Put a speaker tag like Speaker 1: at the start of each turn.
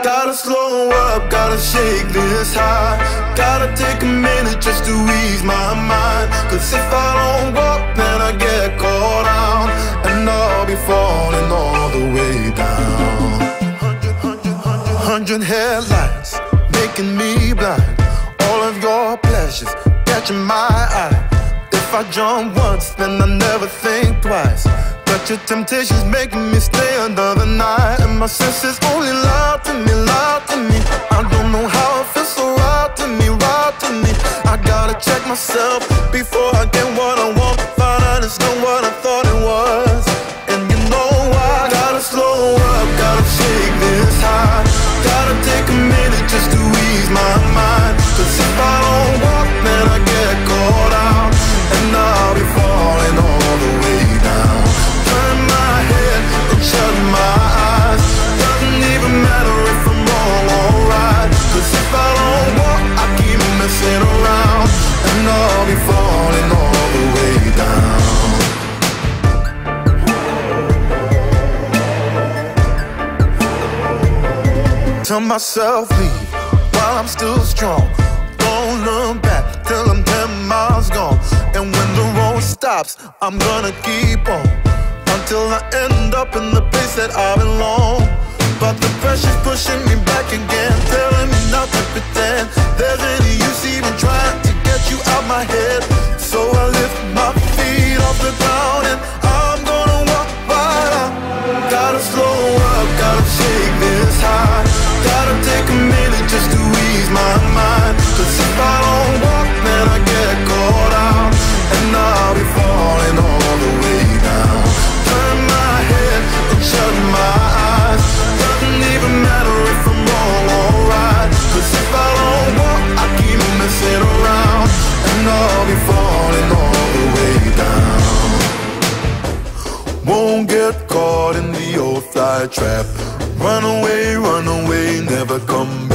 Speaker 1: Gotta slow up, gotta shake this high. Gotta take a minute just to ease my mind. Cause if I don't walk, then I get caught out, and I'll be falling all the way down. 100 headlights making me blind. All of your pleasures catching my eye. If I jump once, then I never think twice. But your temptation's making me stay another night, and my senses only lie to me, lie to me. I don't know how it feels so right to me, right to me. I gotta check myself before I get what I want. Find out it's not what I thought it was. And you know I gotta slow up, gotta shake this high. Gotta take a minute just to ease my mind. Cause if I don't walk, then I get caught out, and I'll be falling all the way down. Turn my head and shut my eyes. Doesn't even matter if I'm wrong or right. Cause if I don't walk, I keep messing around, and I'll be falling all the way down. Tell myself leave while I'm still strong. Don't look back till I'm 10 miles gone. And when the road stops, I'm gonna keep on until I end up in the place that I belong. But the pressure's pushing me back again, telling me not to pretend there's any use even trying to get you out my head. So I lift my feet off the ground, and I'm gonna walk right out. Gotta slow up, gotta shake this high. Gotta take a minute just to ease my mind. Cause if I don't walk, then I get caught out, and I'll be falling all the way down. Turn my head and shut my eyes. Doesn't even matter if I'm wrong or right. Cause if I don't walk, I keep messing around, and I'll be falling all the way down. Won't get caught in the old fly trap. Run away, never come back.